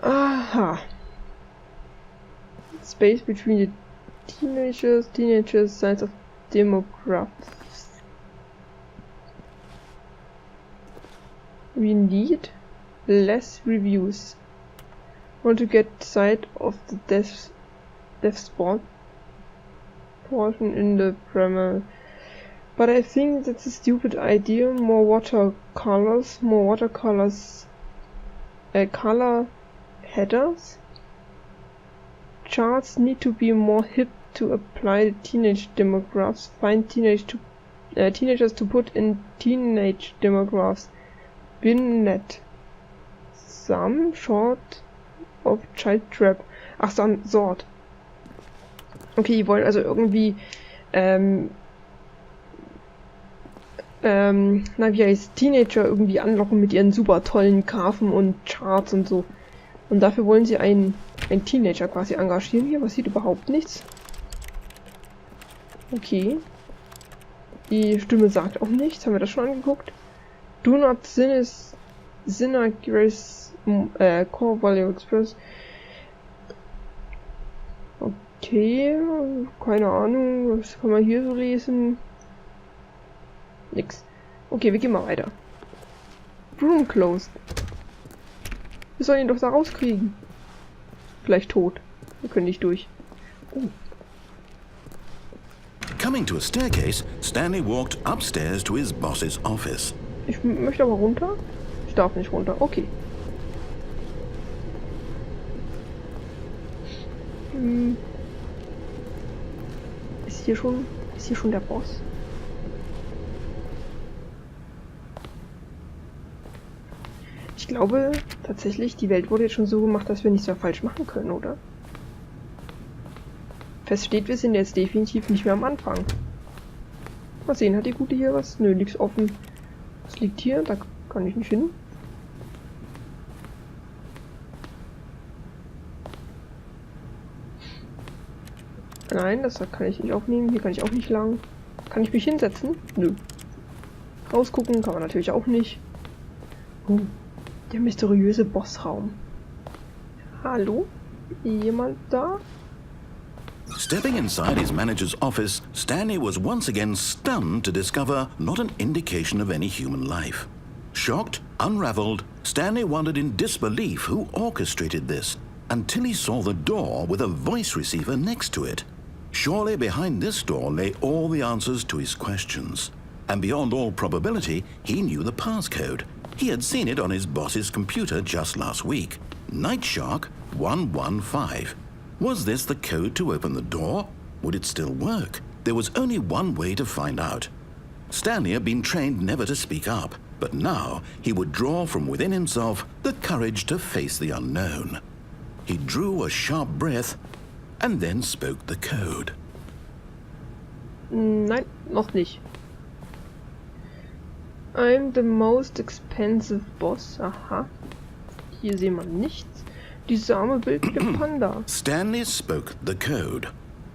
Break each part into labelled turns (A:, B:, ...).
A: Aha. Space between the teenagers, signs of demographics. We need less reviews. Want to get sight of the death spot portion in the Parabel. But I think that's a stupid idea. More watercolors, color headers. Charts need to be more hip to apply the teenage demographics. Find teenagers to put in teenage demographics. Binet. Some short of child trap. Ach, some sort. Okay, die wollen also irgendwie wie heißt Teenager irgendwie anlocken mit ihren super tollen Graphen und Charts und so. Und dafür wollen sie einen Teenager quasi engagieren. Hier passiert überhaupt nichts. Okay. Die Stimme sagt auch nichts. Haben wir das schon angeguckt? Do not grace core value express. Okay. Keine Ahnung. Was kann man hier so lesen? Nix. Okay, wir gehen mal weiter. Room closed. Wir sollen ihn doch da rauskriegen. Vielleicht tot. Wir können nicht durch. Oh.
B: Coming to a staircase, Stanley walked upstairs to his boss's office.
A: Ich möchte aber runter. Ich darf nicht runter. Okay. Ist hier schon der Boss? Ich glaube tatsächlich, die Welt wurde jetzt schon so gemacht, dass wir nichts mehr falsch machen können, oder? Fest steht, wir sind jetzt definitiv nicht mehr am Anfang. Mal sehen, hat die Gute hier was? Nö, nichts offen. Was liegt hier? Da kann ich nicht hin. Nein, das kann ich nicht aufnehmen. Hier kann ich auch nicht lang. Kann ich mich hinsetzen? Nö. Rausgucken kann man natürlich auch nicht. Der mysteriöse Bossraum. Hallo? Jemand da?
B: Stepping inside his manager's office, Stanley was once again stunned to discover not an indication of any human life. Shocked, unraveled, Stanley wondered in disbelief who orchestrated this, until he saw the door with a voice receiver next to it. Surely behind this door lay all the answers to his questions. And beyond all probability, he knew the passcode. He had seen it on his boss's computer just last week. Nightshark 115. Was this the code to open the door? Would it still work? There was only one way to find out. Stanley had been trained never to speak up, but now he would draw from within himself the courage to face the unknown. He drew a sharp breath and then spoke the code.
A: Nein, noch nicht. I'm the most expensive boss. Aha. Hier sehen wir nichts. Diese arme bildliche Panda.
B: Stanley spoke the code.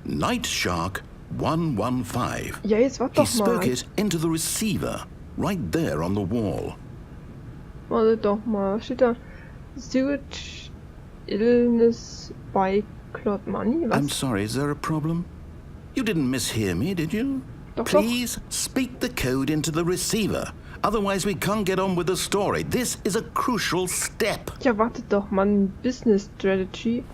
B: Nightshark 115.
A: Ja, jetzt warte doch mal.
B: He spoke it into the receiver, right there on the wall.
A: Warte doch mal. Steht da Sewage Illness by Cloud Money? Was?
B: I'm sorry, is there a problem? You didn't mishear me, did you?
A: Doch,
B: Please speak the code into the receiver. Otherwise we can't get on with the story. This is a crucial step.
A: Ja, wartet doch, Mann. Business Strategy.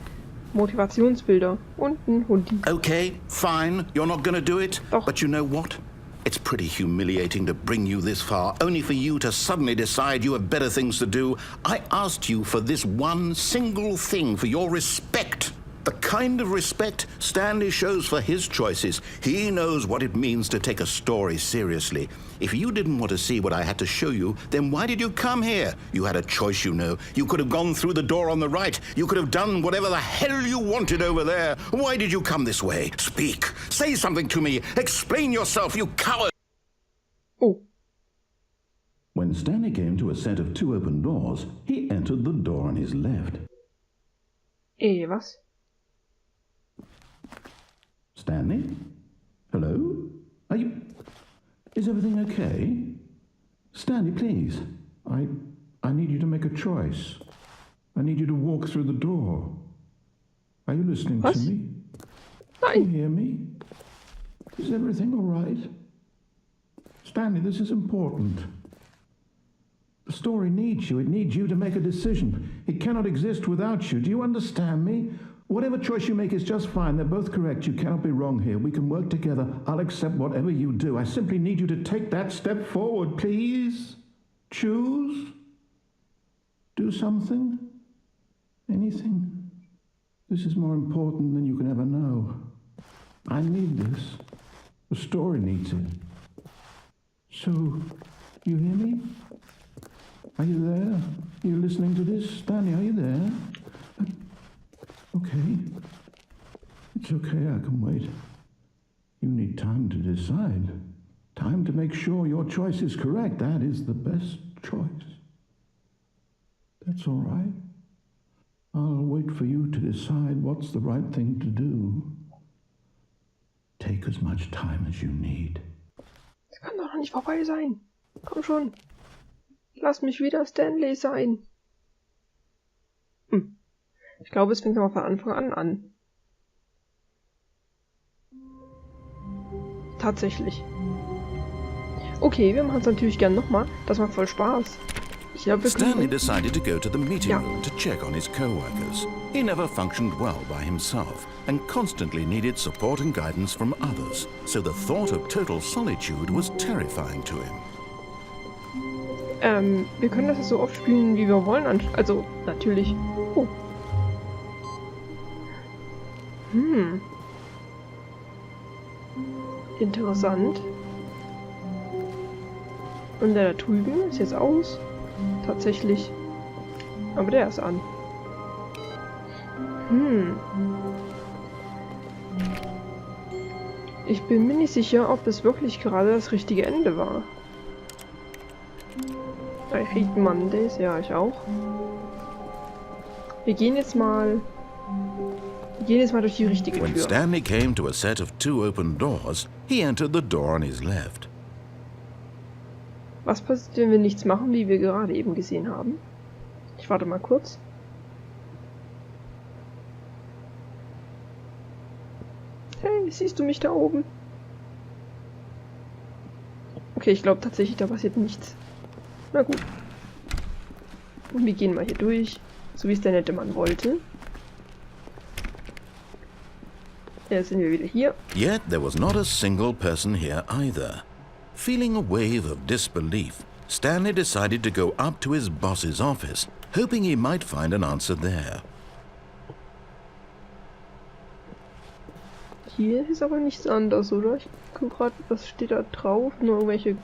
A: Motivationsbilder. Und ein Hundi.
B: Okay, fine. You're not gonna do it.
A: Doch.
B: But you know what? It's pretty humiliating to bring you this far, only for you to suddenly decide you have better things to do. I asked you for this one single thing, for your respect. The kind of respect Stanley shows for his choices. He knows what it means to take a story seriously. If you didn't want to see what I had to show you, then why did you come here? You had a choice, you know. You could have gone through the door on the right. You could have done whatever the hell you wanted over there. Why did you come this way? Speak. Say something to me. Explain yourself, you coward.
A: Oh.
C: When Stanley came to a set of two open doors, he entered the door on his left.
A: Was?
C: Stanley? Hello? Is everything okay? Stanley, please. I need you to make a choice. I need you to walk through the door. Are you listening to me?
A: Nein.
C: Can you hear me? Is everything all right? Stanley, this is important. The story needs you. It needs you to make a decision. It cannot exist without you. Do you understand me? Whatever choice you make is just fine. They're both correct. You cannot be wrong here. We can work together. I'll accept whatever you do. I simply need you to take that step forward, please. Choose. Do something. Anything. This is more important than you can ever know. I need this. The story needs it. So, you hear me? Are you there? Are you listening to this? Stanley, are you there? Okay. It's okay, I can wait. You need time to decide. Time to make sure your choice is correct. That is the best choice. That's all right. I'll wait for you to decide what's the right thing to do. Take as much time as you need.
A: Das kann doch noch nicht vorbei sein. Komm schon. Lass mich wieder Stanley sein. Ich glaube, es fängt aber von Anfang an. Tatsächlich. Okay, wir machen es natürlich gern nochmal. Das macht voll Spaß. Ich glaube,
B: Stanley decided to go to the meeting room to check on his co-workers. He never functioned well by himself and constantly needed support and guidance from others, so the thought of total solitude was terrifying to him.
A: Wir können das so oft spielen, wie wir wollen. Also, natürlich. Oh. Interessant. Und der da drüben ist jetzt aus. Tatsächlich. Aber der ist an. Ich bin mir nicht sicher, ob es wirklich gerade das richtige Ende war. I hate Mondays, ja, ich auch. Wir gehen jetzt mal durch die richtige
B: When
A: Tür.
B: Stanley came to a set of 2 open doors, he entered the door on his left.
A: Was passiert, wenn wir nichts machen, wie wir gerade eben gesehen haben? Ich warte mal kurz. Hey, siehst du mich da oben? Okay, ich glaube tatsächlich, da passiert nichts. Na gut. Und wir gehen mal hier durch, so wie es der nette Mann wollte. Jetzt sind wir wieder hier.
B: Yet there was not a single person here either. Feeling a wave of disbelief, Stanley decided to go up to his boss's office, hoping he might find an answer there.
A: Hier ist aber nichts anderes, oder? Ich gucke gerade, was steht da drauf? Nur irgendwelche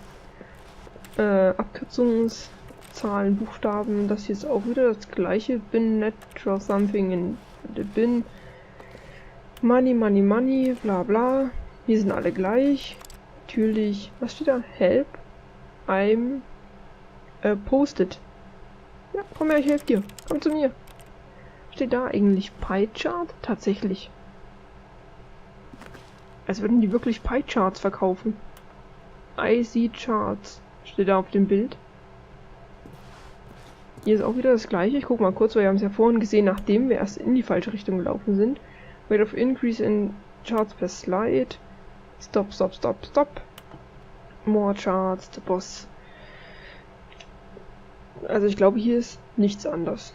A: Abkürzungszahlen, Buchstaben. Das hier ist auch wieder das gleiche. Bin net draw something in the bin. Money, money, money, bla bla. Hier sind alle gleich. Natürlich. Was steht da? Help. I'm posted. Ja, komm her, ich helfe dir. Komm zu mir. Steht da eigentlich Pie Chart? Tatsächlich. Als würden die wirklich Pie Charts verkaufen. I see Charts. Steht da auf dem Bild. Hier ist auch wieder das gleiche. Ich gucke mal kurz, weil wir haben es ja vorhin gesehen, nachdem wir erst in die falsche Richtung gelaufen sind. Rate of increase in charts per slide. Stop, stop, stop, stop. More charts, the boss. Also ich glaube, hier ist nichts anders.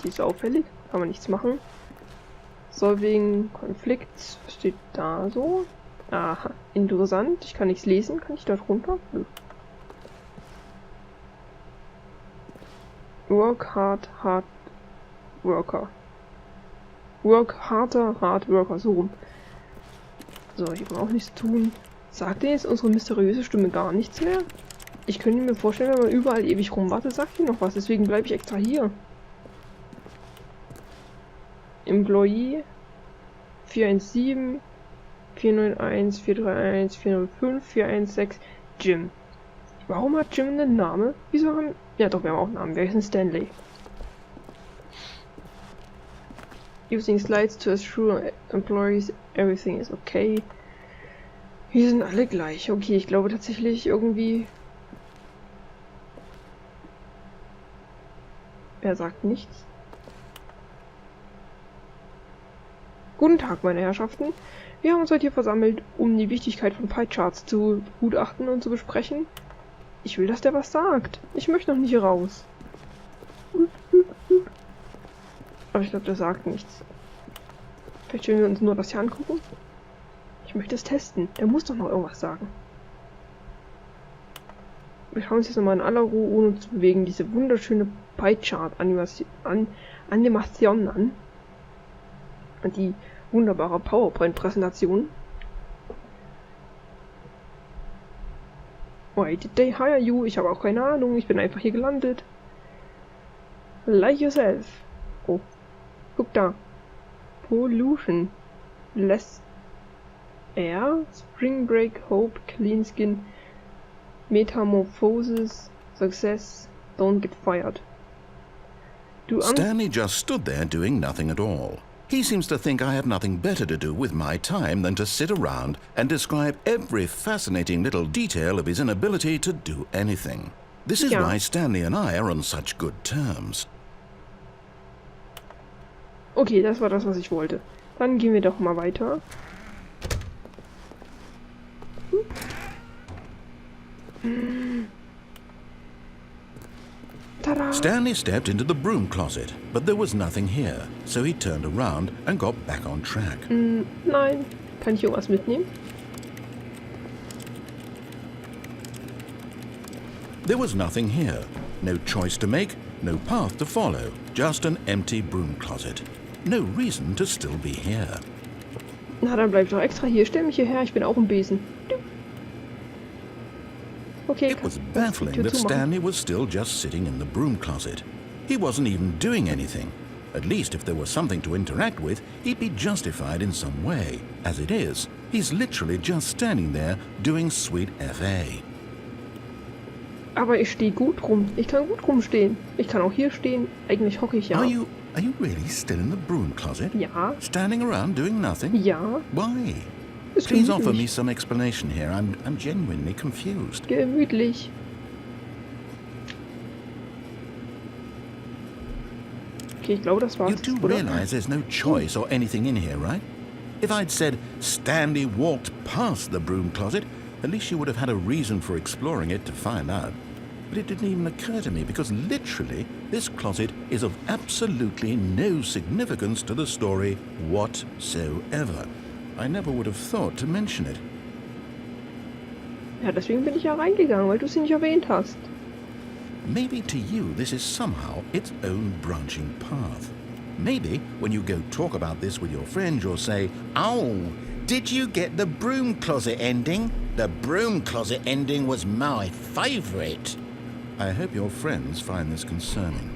A: Die ist auffällig, kann man nichts machen. Solving Conflicts, was steht da so? Aha, interessant. Ich kann nichts lesen. Kann ich dort runter? Nö. Work hard, hard worker. Work harder, hard worker. So rum. So, hier kann man auch nichts tun. Sagt denn jetzt unsere mysteriöse Stimme gar nichts mehr? Ich könnte mir vorstellen, wenn man überall ewig rumwartet, sagt die noch was. Deswegen bleibe ich extra hier. Employee 417 491 431 405 416 Jim. Warum hat Jim einen Namen? Wieso haben... Ja doch, wir haben auch einen Namen. Wir sind Stanley. Using slides to assure employees everything is okay. Wir sind alle gleich. Okay, ich glaube tatsächlich irgendwie... Er sagt nichts. Guten Tag, meine Herrschaften. Wir haben uns heute hier versammelt, um die Wichtigkeit von Pie-Charts zu begutachten und zu besprechen. Ich will, dass der was sagt. Ich möchte noch nicht raus. Aber ich glaube, der sagt nichts. Vielleicht wollen wir uns nur das hier angucken. Ich möchte es testen. Der muss doch noch irgendwas sagen. Wir schauen uns jetzt nochmal in aller Ruhe, ohne zu bewegen, diese wunderschöne Pie-Chart-Animation an. Und die wunderbare PowerPoint-Präsentation. Why did they hire you? Ich habe auch keine Ahnung. Ich bin einfach hier gelandet. Like yourself. Oh. Guck da. Pollution. Less air. Spring break. Hope. Clean skin. Metamorphosis. Success. Don't get fired.
B: Stanley just stood there doing nothing at all. He seems to think I have nothing better to do with my time than to sit around and describe every fascinating little detail of his inability to do anything. This is why Stanley and I are on such good terms.
A: Okay, das war das, was ich wollte. Dann gehen wir doch mal weiter. Tada!
B: Stanley stepped into the broom closet, but there was nothing here, so he turned around and got back on track.
A: Nein. Kann ich irgendwas mitnehmen?
B: There was nothing here. No choice to make, no path to follow. Just an empty broom closet. No reason to still be here.
A: Na, dann bleib ich doch extra hier. Stell mich hierher, ich bin auch ein Besen. Okay,
B: it was baffling that Stanley was still just sitting in the broom closet. He wasn't even doing anything. At least if there was something to interact with, he'd be justified in some way. As it is, he's literally just standing there doing sweet FA.
A: Aber ich stehe gut rum. Ich kann gut rumstehen. Ich kann auch hier stehen. Eigentlich hocke ich ja.
B: Are you really still in the broom closet?
A: Ja.
B: Standing around doing nothing?
A: Ja.
B: Why?
A: Ist
B: Please
A: gemütlich.
B: offer me some explanation here. I'm genuinely confused.
A: Gemütlich. Okay, ich glaube, das war's.
B: You do realize there's no choice or anything in here, right? If I'd said Stanley walked past the broom closet, at least you would have had a reason for exploring it to find out. But it didn't even occur to me because literally this closet is of absolutely no significance to the story whatsoever. I never would have thought to mention it.
A: Ja, deswegen bin ich ja reingegangen, weil du sie nicht erwähnt hast.
B: Maybe to you this is somehow its own branching path. Maybe when you go talk about this with your friends you'll say, "Oh, did you get the broom closet ending? The broom closet ending was my favorite." I hope your friends find this concerning.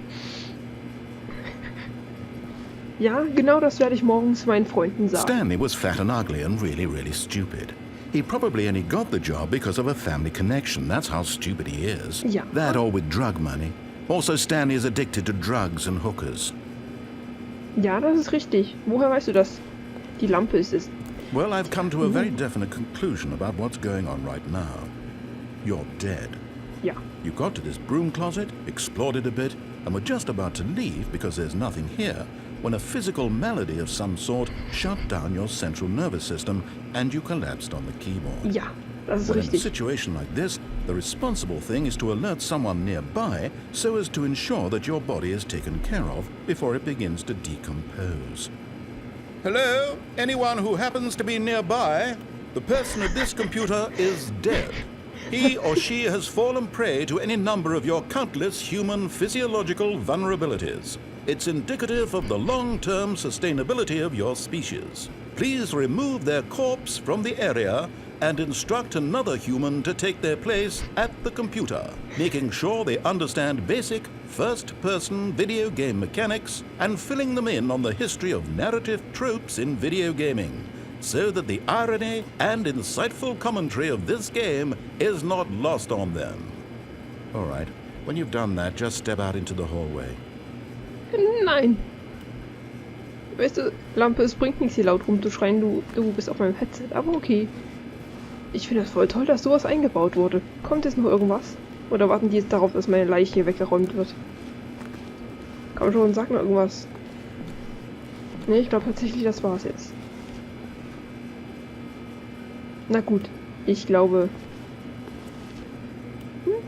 A: Ja, genau das werde ich morgens meinen Freunden sagen.
B: Stanley was fat and ugly and really, really stupid. He probably only got the job because of a family connection. That's how stupid he is.
A: Ja.
B: That or with drug money. Also, Stanley is addicted to drugs and hookers.
A: Ja, das ist richtig. Woher weißt du das? Die Lampe ist es.
B: Well, I've come to a very definite conclusion about what's going on right now. You're dead.
A: Ja.
B: You got to this broom closet, explored it a bit, and were just about to leave because there's nothing here, when a physical malady of some sort shut down your central nervous system and you collapsed on the keyboard.
A: Ja, das ist
B: Well, in a
A: richtig.
B: situation like this, the responsible thing is to alert someone nearby so as to ensure that your body is taken care of before it begins to decompose. Hello? Anyone who happens to be nearby? The person at this computer is dead. He or she has fallen prey to any number of your countless human physiological vulnerabilities. It's indicative of the long-term sustainability of your species. Please remove their corpse from the area and instruct another human to take their place at the computer, making sure they understand basic first-person video game mechanics and filling them in on the history of narrative tropes in video gaming, so that the irony and insightful commentary of this game is not lost on them. All right, when you've done that, just step out into the hallway.
A: Nein. Weißt du, Lampe, es bringt nichts hier laut rumzuschreien, du bist auf meinem Headset, aber okay. Ich finde das voll toll, dass sowas eingebaut wurde. Kommt jetzt noch irgendwas? Oder warten die jetzt darauf, dass meine Leiche hier weggeräumt wird? Komm schon, sag mir irgendwas. Ne, ich glaube tatsächlich, das war's jetzt. Na gut, ich glaube...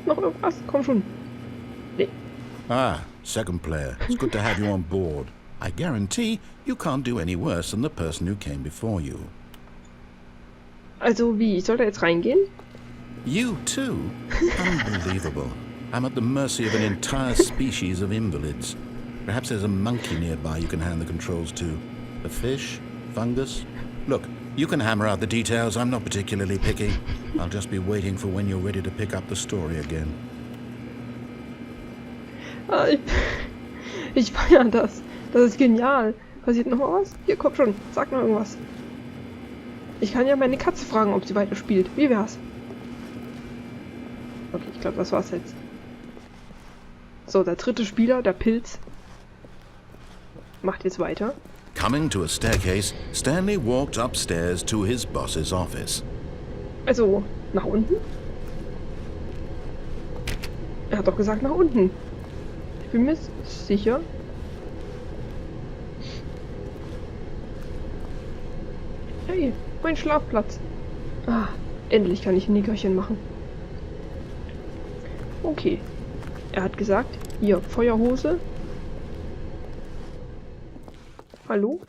A: noch irgendwas? Komm schon. Nee.
B: Ah, second player. It's good to have you on board. I guarantee you can't do any worse than the person who came before you.
A: Also wie? Ich soll da jetzt reingehen?
B: You too? Unbelievable. I'm at the mercy of an entire species of invalids. Perhaps there's a monkey nearby you can hand the controls to. A fish? Fungus? Look, you can hammer out the details. I'm not particularly picky. I'll just be waiting for when you're ready to pick up the story again.
A: Ah, ich feier das. Das ist genial. Passiert noch was? Hier, komm schon. Sag noch irgendwas. Ich kann ja meine Katze fragen, ob sie weiterspielt. Wie wär's? Okay, ich glaube, das war's jetzt. So, der dritte Spieler, der Pilz, macht jetzt weiter.
B: Coming to a staircase, Stanley walked upstairs to his boss's office.
A: Also, nach unten? Er hat doch gesagt, nach unten. Ich bin mir sicher. Hey, mein Schlafplatz. Ah, endlich kann ich ein Nickerchen machen. Okay. Er hat gesagt, hier, Feuerhose. Hallo?